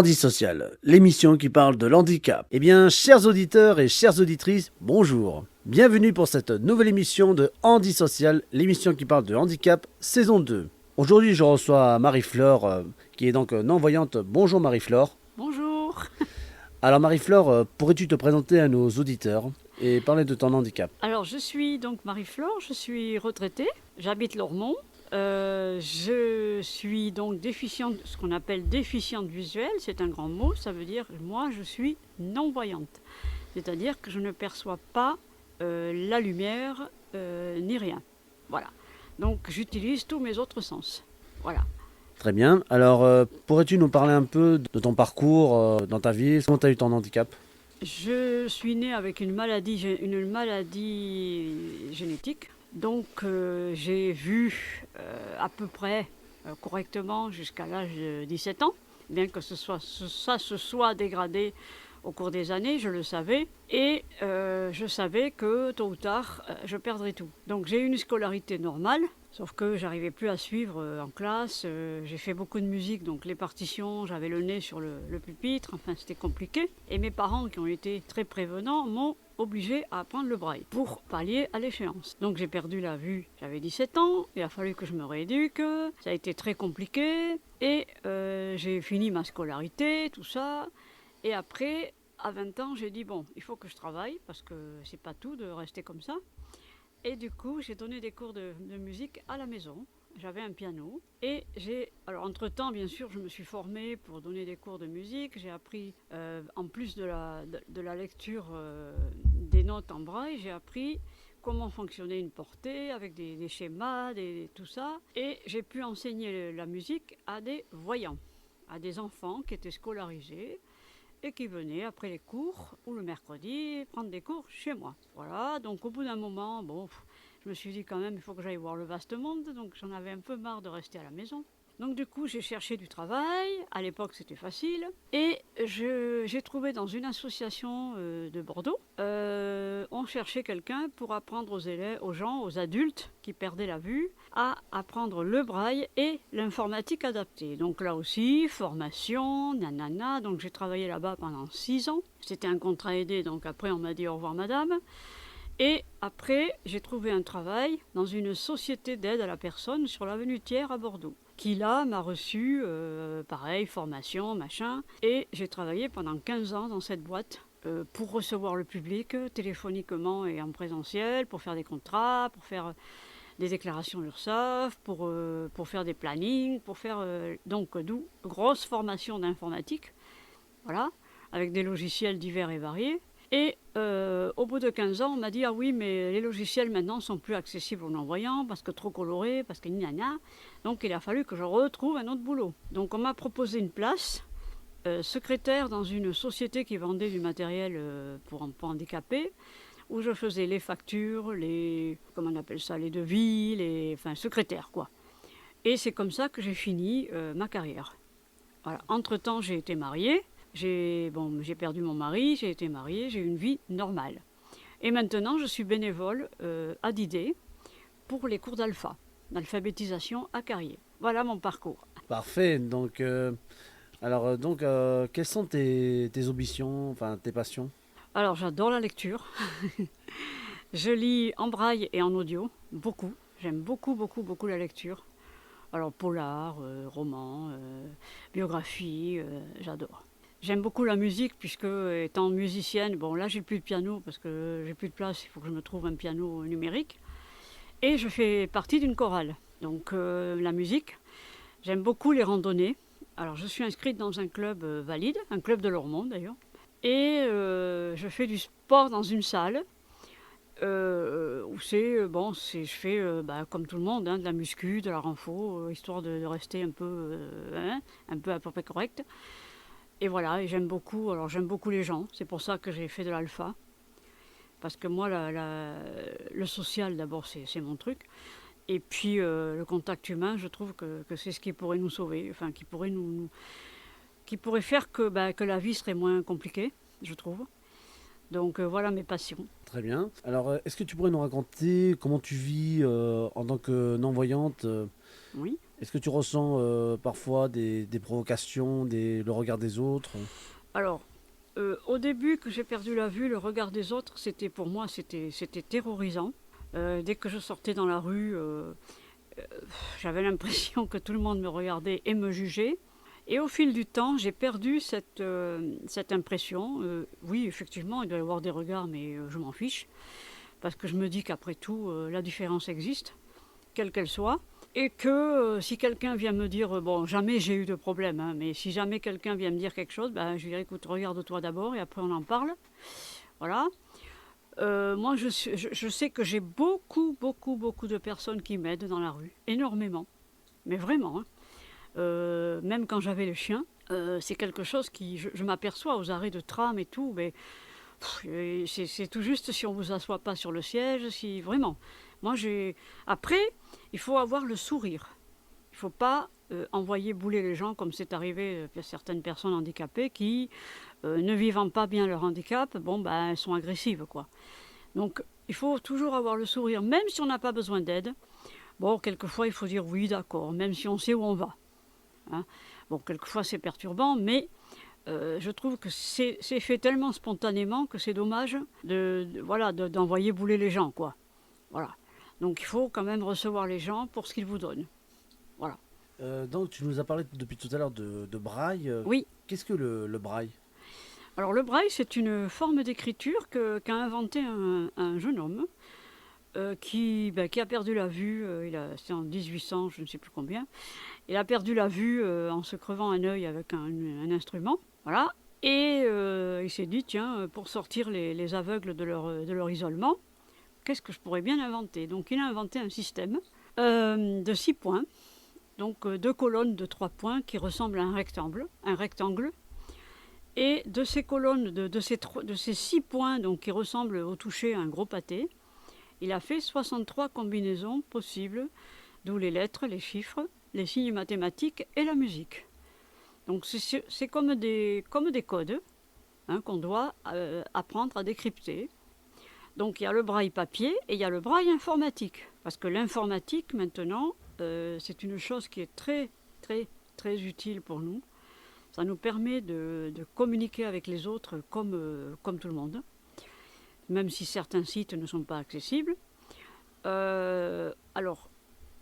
Handi Social, l'émission qui parle de l'handicap. Eh bien, chers auditeurs et chères auditrices, bonjour. Bienvenue pour cette nouvelle émission de Handi Social, l'émission qui parle de handicap, saison 2. Aujourd'hui, je reçois Marie-Flore, qui est donc non-voyante. Bonjour Marie-Flore. Bonjour. Alors Marie-Flore, pourrais-tu te présenter à nos auditeurs et parler de ton handicap? Alors, je suis donc Marie-Flore, je suis retraitée, j'habite Lormont. Je suis donc déficiente, ce qu'on appelle déficiente visuelle, c'est un grand mot, ça veut dire moi je suis non-voyante. C'est-à-dire que je ne perçois pas la lumière ni rien. Voilà. Donc j'utilise tous mes autres sens. Voilà. Très bien. Alors, pourrais-tu nous parler un peu de ton parcours dans ta vie? Comment tu as eu ton handicap? Je suis née avec une maladie génétique. Donc j'ai vu à peu près correctement jusqu'à l'âge de 17 ans, bien que ça se soit dégradé au cours des années, je le savais, et je savais que tôt ou tard, je perdrais tout. Donc j'ai eu une scolarité normale, sauf que j'arrivais plus à suivre en classe, j'ai fait beaucoup de musique, donc les partitions, j'avais le nez sur le pupitre, enfin c'était compliqué. Et mes parents, qui ont été très prévenants, m'ont obligée à apprendre le braille pour pallier à l'échéance. Donc j'ai perdu la vue, j'avais 17 ans, il a fallu que je me rééduque, ça a été très compliqué, et j'ai fini ma scolarité, tout ça. Et après, à 20 ans, j'ai dit, bon, il faut que je travaille, parce que c'est pas tout de rester comme ça. Et du coup, j'ai donné des cours de musique à la maison. J'avais un piano. Et alors entre-temps, bien sûr, je me suis formée pour donner des cours de musique. J'ai appris, en plus de la lecture des notes en braille, j'ai appris comment fonctionnait une portée avec des schémas, tout ça. Et j'ai pu enseigner la musique à des voyants, à des enfants qui étaient scolarisés et qui venaient après les cours ou le mercredi prendre des cours chez moi. Voilà, donc au bout d'un moment, bon, je me suis dit quand même il faut que j'aille voir le vaste monde, donc j'en avais un peu marre de rester à la maison. Donc du coup j'ai cherché du travail, à l'époque c'était facile, et j'ai trouvé dans une association de Bordeaux, on cherchait quelqu'un pour apprendre aux élèves, aux adultes qui perdaient la vue, à apprendre le braille et l'informatique adaptée. Donc là aussi, formation, nanana, donc j'ai travaillé là-bas pendant 6 ans. C'était un contrat aidé, donc après on m'a dit au revoir madame. Et après, j'ai trouvé un travail dans une société d'aide à la personne sur l'avenue Thiers à Bordeaux, qui là m'a reçu, pareil, formation, machin. Et j'ai travaillé pendant 15 ans dans cette boîte pour recevoir le public téléphoniquement et en présentiel, pour faire des contrats, pour faire des déclarations URSSAF, pour faire des plannings, pour faire donc d'où grosse formation d'informatique, voilà, avec des logiciels divers et variés. Et au bout de 15 ans, on m'a dit « Ah oui, mais les logiciels maintenant sont plus accessibles aux non-voyants parce que trop colorés, parce que gna. Donc il a fallu que je retrouve un autre boulot. Donc on m'a proposé une place, secrétaire dans une société qui vendait du matériel pour handicapés, où je faisais les factures, comment on appelle ça, les devis, enfin secrétaire quoi. Et c'est comme ça que j'ai fini ma carrière. Voilà. Entre-temps, j'ai été mariée. J'ai perdu mon mari, j'ai été mariée, j'ai eu une vie normale. Et maintenant, je suis bénévole à Didet pour les cours d'alphabétisation à Carrier. Voilà mon parcours. Parfait. Donc, quelles sont tes ambitions, enfin tes passions? Alors, j'adore la lecture. Je lis en braille et en audio, beaucoup. J'aime beaucoup, beaucoup, beaucoup la lecture. Alors, polar, roman, biographie, j'adore. J'aime beaucoup la musique puisque étant musicienne, bon là j'ai plus de piano parce que j'ai plus de place, il faut que je me trouve un piano numérique. Et je fais partie d'une chorale. Donc la musique, j'aime beaucoup les randonnées. Alors je suis inscrite dans un club valide, un club de Lormont d'ailleurs. Et je fais du sport dans une salle où je fais comme tout le monde, de la muscu, de la renfo, histoire de rester un peu à peu près correct. Et voilà, et j'aime beaucoup les gens, c'est pour ça que j'ai fait de l'alpha. Parce que moi, le social d'abord, c'est mon truc. Et puis le contact humain, je trouve que c'est ce qui pourrait nous sauver, enfin qui pourrait faire que la vie serait moins compliquée, je trouve. Donc voilà mes passions. Très bien. Alors, est-ce que tu pourrais nous raconter comment tu vis en tant que non-voyante Oui. Est-ce que tu ressens parfois des provocations, le regard des autres? Alors, au début que j'ai perdu la vue, le regard des autres, pour moi, c'était terrorisant. Dès que je sortais dans la rue, j'avais l'impression que tout le monde me regardait et me jugeait. Et au fil du temps, j'ai perdu cette impression. Oui, effectivement, il doit y avoir des regards, mais je m'en fiche. Parce que je me dis qu'après tout, la différence existe, quelle qu'elle soit. Et que si quelqu'un vient me dire, bon, jamais j'ai eu de problème, hein, mais si jamais quelqu'un vient me dire quelque chose, ben, je dirais, écoute, regarde-toi d'abord et après on en parle. Voilà. Moi, je sais que j'ai beaucoup, beaucoup, beaucoup de personnes qui m'aident dans la rue, énormément. Mais vraiment, hein. Même quand j'avais le chien, c'est quelque chose qui, je m'aperçois aux arrêts de tram et tout, mais c'est tout juste si on ne vous assoit pas sur le siège, si vraiment. Moi, après, il faut avoir le sourire. Il ne faut pas envoyer bouler les gens comme c'est arrivé à certaines personnes handicapées qui, ne vivant pas bien leur handicap, bon, ben, elles sont agressives, quoi. Donc, il faut toujours avoir le sourire, même si on n'a pas besoin d'aide. Bon, quelquefois, il faut dire oui, d'accord, même si on sait où on va. Hein. Bon, quelquefois, c'est perturbant, mais je trouve que c'est fait tellement spontanément que c'est dommage d'envoyer bouler les gens, quoi. Voilà. Donc, il faut quand même recevoir les gens pour ce qu'ils vous donnent. Voilà. Donc, tu nous as parlé depuis tout à l'heure de braille. Oui. Qu'est-ce que le braille? Alors, le braille, c'est une forme d'écriture qu'a inventé un jeune homme qui a perdu la vue. C'est en 1800, je ne sais plus combien. Il a perdu la vue en se crevant un œil avec un instrument. Voilà. Et il s'est dit, tiens, pour sortir les aveugles de leur isolement, qu'est-ce que je pourrais bien inventer? Donc, il a inventé un système de 6 points. Donc, 2 colonnes de 3 points qui ressemblent à un rectangle. Et de ces colonnes, de ces 6 points donc, qui ressemblent au toucher à un gros pâté, il a fait 63 combinaisons possibles, d'où les lettres, les chiffres, les signes mathématiques et la musique. Donc c'est comme des codes, hein, qu'on doit apprendre à décrypter. Donc il y a le braille papier et il y a le braille informatique. Parce que l'informatique maintenant, c'est une chose qui est très très très utile pour nous. Ça nous permet de communiquer avec les autres comme tout le monde, même si certains sites ne sont pas accessibles. Alors,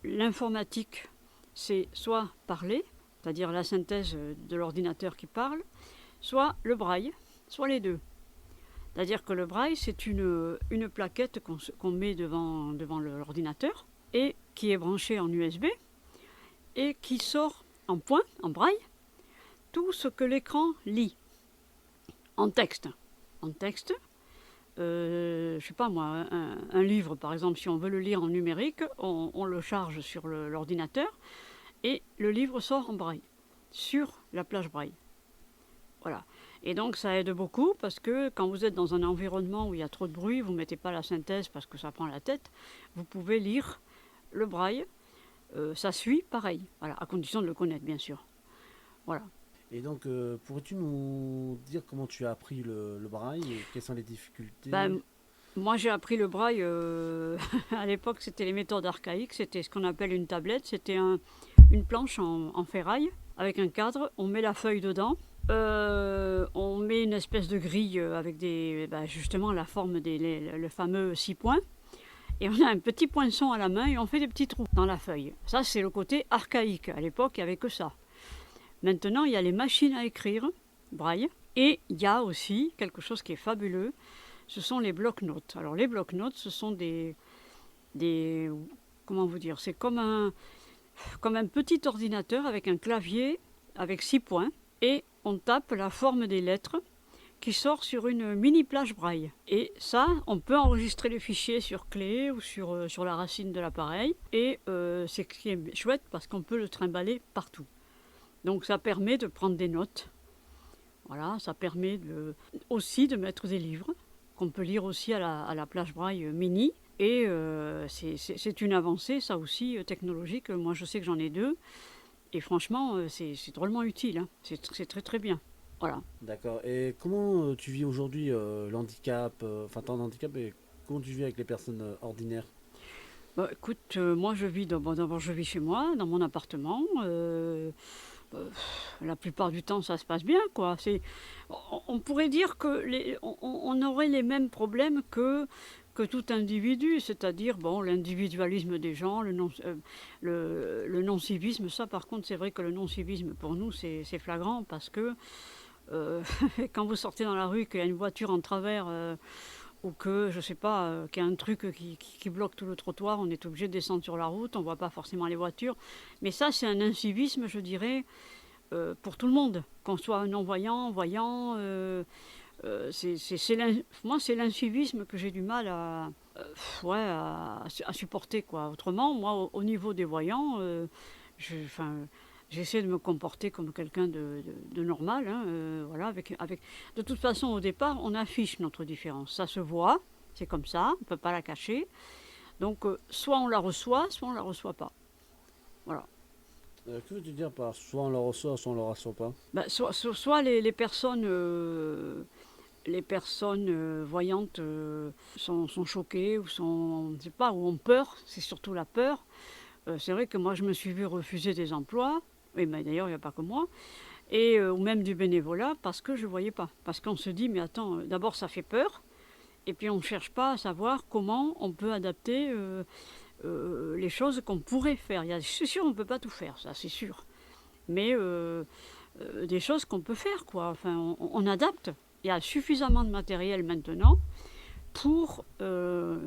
l'informatique, c'est soit parler, c'est-à-dire la synthèse de l'ordinateur qui parle, soit le braille, soit les deux. C'est-à-dire que le braille, c'est une plaquette qu'on met devant l'ordinateur et qui est branchée en USB et qui sort en point, en braille, tout ce que l'écran lit en texte. En texte, je sais pas moi, un livre par exemple, si on veut le lire en numérique, on le charge sur l'ordinateur et le livre sort en braille, sur la plage braille. Voilà. Et donc ça aide beaucoup parce que quand vous êtes dans un environnement où il y a trop de bruit, vous ne mettez pas la synthèse parce que ça prend la tête, vous pouvez lire le braille, ça suit pareil, voilà, à condition de le connaître bien sûr. Voilà. Et donc, pourrais-tu nous dire comment tu as appris le braille et quelles sont les difficultés? Moi, j'ai appris le braille, à l'époque, c'était les méthodes archaïques, c'était ce qu'on appelle une tablette, c'était une planche en ferraille avec un cadre, on met la feuille dedans, on met une espèce de grille avec justement la forme le fameux 6 points, et on a un petit poinçon à la main et on fait des petits trous dans la feuille. Ça, c'est le côté archaïque, à l'époque, il n'y avait que ça. Maintenant, il y a les machines à écrire, braille, et il y a aussi quelque chose qui est fabuleux, ce sont les blocs-notes. Alors les blocs-notes, ce sont des comment vous dire, c'est comme un petit ordinateur avec un clavier avec 6 points, et on tape la forme des lettres qui sort sur une mini plage braille. Et ça, on peut enregistrer les fichiers sur clé ou sur la racine de l'appareil, et c'est ce qui est chouette parce qu'on peut le trimballer partout. Donc ça permet de prendre des notes. Voilà, ça permet aussi de mettre des livres qu'on peut lire aussi à la plage braille mini. Et c'est une avancée, ça aussi, technologique. Moi, je sais que j'en ai 2. Et franchement, c'est drôlement utile. Hein. C'est très très bien. Voilà. D'accord. Et comment tu vis aujourd'hui l'handicap, enfin ton handicap, et comment tu vis avec les personnes ordinaires? Bah, écoute, moi je vis bon, d'abord je vis chez moi, dans mon appartement, la plupart du temps ça se passe bien quoi. On pourrait dire que on aurait les mêmes problèmes que tout individu, c'est-à-dire bon l'individualisme des gens, le non-civisme. Ça par contre c'est vrai que le non-civisme pour nous c'est flagrant parce que, quand vous sortez dans la rue, qu'il y a une voiture en travers, ou que, je sais pas, qu'il y a un truc qui bloque tout le trottoir, on est obligé de descendre sur la route, on voit pas forcément les voitures. Mais ça, c'est un incivisme, je dirais, pour tout le monde, qu'on soit non-voyant, voyant. Moi, c'est l'incivisme que j'ai du mal ouais, à supporter, quoi. Autrement, moi, au niveau des voyants, enfin, j'essaie de me comporter comme quelqu'un de normal, hein, voilà, de toute façon, au départ, on affiche notre différence. Ça se voit, c'est comme ça, on ne peut pas la cacher. Donc, soit on la reçoit, soit on ne la reçoit pas. Voilà. Que veux-tu dire par soit on le reçoit, soit on le reçoit pas? Ben, soit les personnes voyantes sont choquées ou sont, je sais pas, ou ont peur, c'est surtout la peur. C'est vrai que moi, je me suis vue refuser des emplois, et ben, d'ailleurs, il n'y a pas que moi, ou même du bénévolat, parce que je ne voyais pas. Parce qu'on se dit, mais attends, d'abord, ça fait peur, et puis on ne cherche pas à savoir comment on peut adapter les choses qu'on pourrait faire. C'est sûr, on ne peut pas tout faire, ça, c'est sûr. Mais des choses qu'on peut faire, quoi. Enfin, on adapte. Il y a suffisamment de matériel maintenant pour, euh,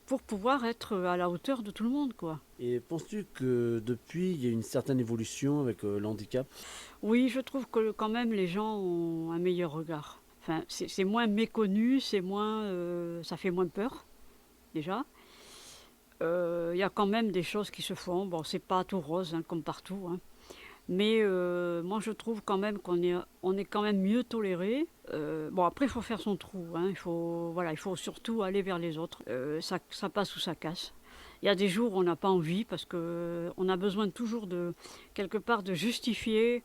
pour pouvoir être à la hauteur de tout le monde, quoi. Et penses-tu que depuis, il y a une certaine évolution avec l'handicap? Oui, je trouve que quand même les gens ont un meilleur regard. Enfin, c'est moins méconnu, ça fait moins peur, déjà. Il y a quand même des choses qui se font. Bon, c'est pas tout rose, hein, comme partout, hein. Mais moi, je trouve quand même on est quand même mieux toléré. Bon, après, il faut faire son trou, hein. Voilà, il faut surtout aller vers les autres. Ça passe ou ça casse. Il y a des jours où on n'a pas envie parce qu'on a besoin toujours quelque part, de justifier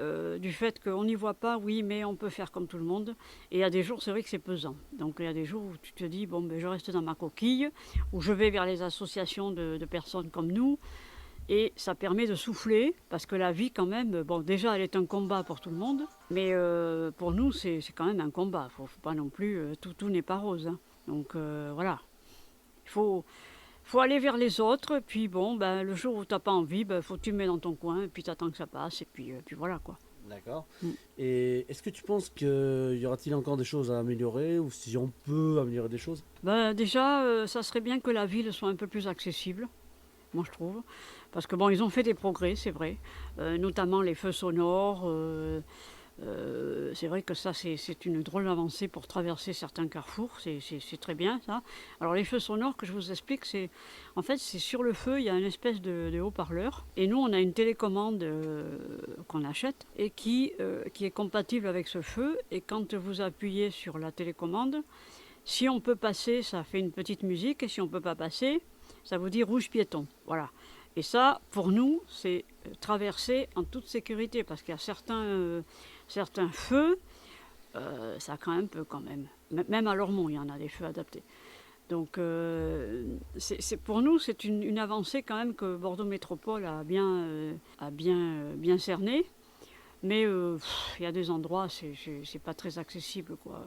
du fait qu'on n'y voit pas, oui, mais on peut faire comme tout le monde. Et il y a des jours, c'est vrai que c'est pesant. Donc il y a des jours où tu te dis, bon, ben, je reste dans ma coquille, où je vais vers les associations de personnes comme nous. Et ça permet de souffler, parce que la vie quand même, bon déjà elle est un combat pour tout le monde, mais pour nous c'est quand même un combat. Faut pas non plus, tout n'est pas rose, hein. Donc voilà, il faut aller vers les autres, et puis bon, ben, le jour où t'as pas envie, ben, faut que tu te mets dans ton coin, et puis t'attends que ça passe, et puis voilà quoi. D'accord. Mm. Et est-ce que tu penses qu'il y aura-t-il encore des choses à améliorer, ou si on peut améliorer des choses? Ben, déjà, ça serait bien que la ville soit un peu plus accessible, moi je trouve. Parce que bon, ils ont fait des progrès, c'est vrai, notamment les feux sonores. C'est vrai que ça, c'est une drôle d'avancée pour traverser certains carrefours, c'est très bien ça. Alors les feux sonores, que je vous explique, en fait, c'est sur le feu, il y a une espèce de haut-parleur. Et nous, on a une télécommande qu'on achète et qui est compatible avec ce feu. Et quand vous appuyez sur la télécommande, si on peut passer, ça fait une petite musique, et si on ne peut pas passer, ça vous dit rouge piéton. Voilà. Et ça, pour nous, c'est traverser en toute sécurité, parce qu'il y a certains feux, ça craint un peu quand même. Même à Lormont, il y en a des feux adaptés. Donc, pour nous, c'est une avancée quand même que Bordeaux Métropole a bien cerné. Mais il y a des endroits, c'est pas très accessible, quoi.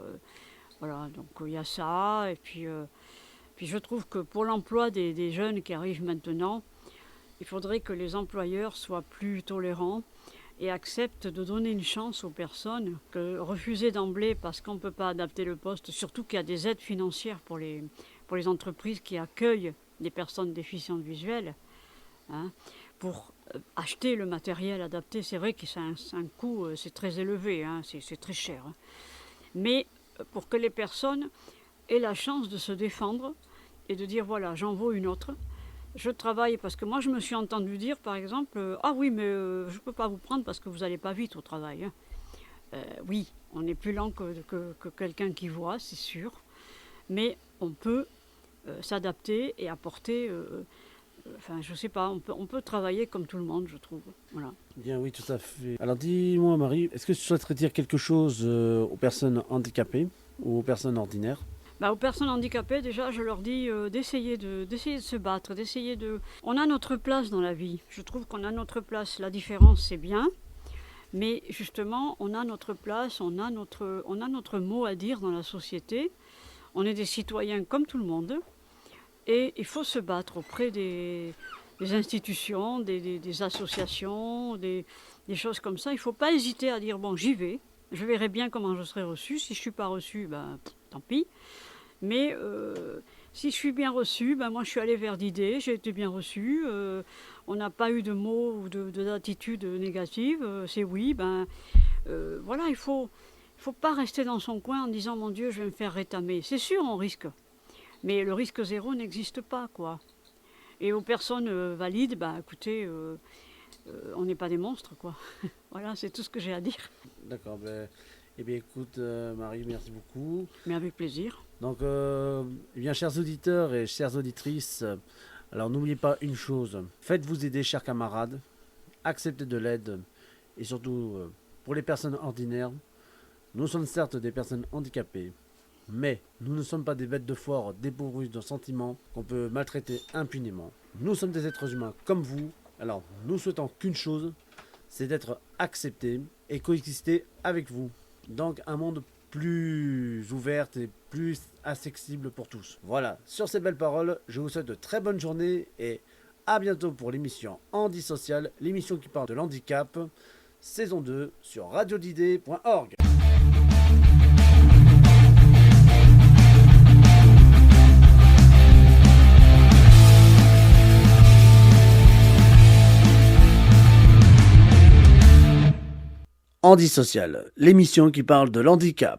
Voilà, donc il y a ça. Et puis je trouve que pour l'emploi des jeunes qui arrivent maintenant, il faudrait que les employeurs soient plus tolérants et acceptent de donner une chance aux personnes, que refuser d'emblée parce qu'on ne peut pas adapter le poste, surtout qu'il y a des aides financières pour les entreprises qui accueillent des personnes déficientes visuelles, hein, pour acheter le matériel adapté. C'est vrai que c'est un coût, c'est très élevé, hein, c'est très cher, hein. Mais pour que les personnes aient la chance de se défendre et de dire voilà, j'en vaux une autre. Je travaille parce que moi je me suis entendu dire par exemple ah oui mais je ne peux pas vous prendre parce que vous n'allez pas vite au travail, hein. Oui, on est plus lent que quelqu'un qui voit, c'est sûr, mais on peut s'adapter et apporter enfin, je sais pas, on peut travailler comme tout le monde, je trouve. Voilà. Bien oui, tout à fait. Alors dis-moi Marie, est-ce que tu souhaiterais dire quelque chose aux personnes handicapées ou aux personnes ordinaires? Bah, aux personnes handicapées, déjà, je leur dis d'essayer de se battre, On a notre place dans la vie. Je trouve qu'on a notre place. La différence, c'est bien. Mais justement, on a notre place, on a notre mot à dire dans la société. On est des citoyens comme tout le monde. Et il faut se battre auprès des institutions, des associations, des choses comme ça. Il ne faut pas hésiter à dire, bon, j'y vais. Je verrai bien comment je serai reçu. Si je ne suis pas reçu, ben, tant pis. Mais si je suis bien reçue, ben, moi je suis allée vers d'idées, j'ai été bien reçue. On n'a pas eu de mots ou d'attitudes négatives. C'est oui, ben voilà, il faut pas rester dans son coin en disant mon Dieu, je vais me faire rétamer. C'est sûr, on risque. Mais le risque zéro n'existe pas, quoi. Et aux personnes valides, ben écoutez, on n'est pas des monstres, quoi. Voilà, c'est tout ce que j'ai à dire. D'accord, eh bien écoute Marie, merci beaucoup. Mais avec plaisir. Donc, eh bien, chers auditeurs et chères auditrices, alors n'oubliez pas une chose, faites-vous aider, chers camarades, acceptez de l'aide, et surtout, pour les personnes ordinaires, nous sommes certes des personnes handicapées, mais nous ne sommes pas des bêtes de foire dépourvues de sentiments qu'on peut maltraiter impunément. Nous sommes des êtres humains comme vous, alors nous souhaitons qu'une chose, c'est d'être acceptés et coexister avec vous. Donc un monde plus ouverte et plus accessible pour tous. Voilà, sur ces belles paroles, je vous souhaite de très bonnes journées et à bientôt pour l'émission Handi Social, l'émission qui parle de l'handicap, saison 2 sur radiolidée.org. Handi Social, l'émission qui parle de l'handicap.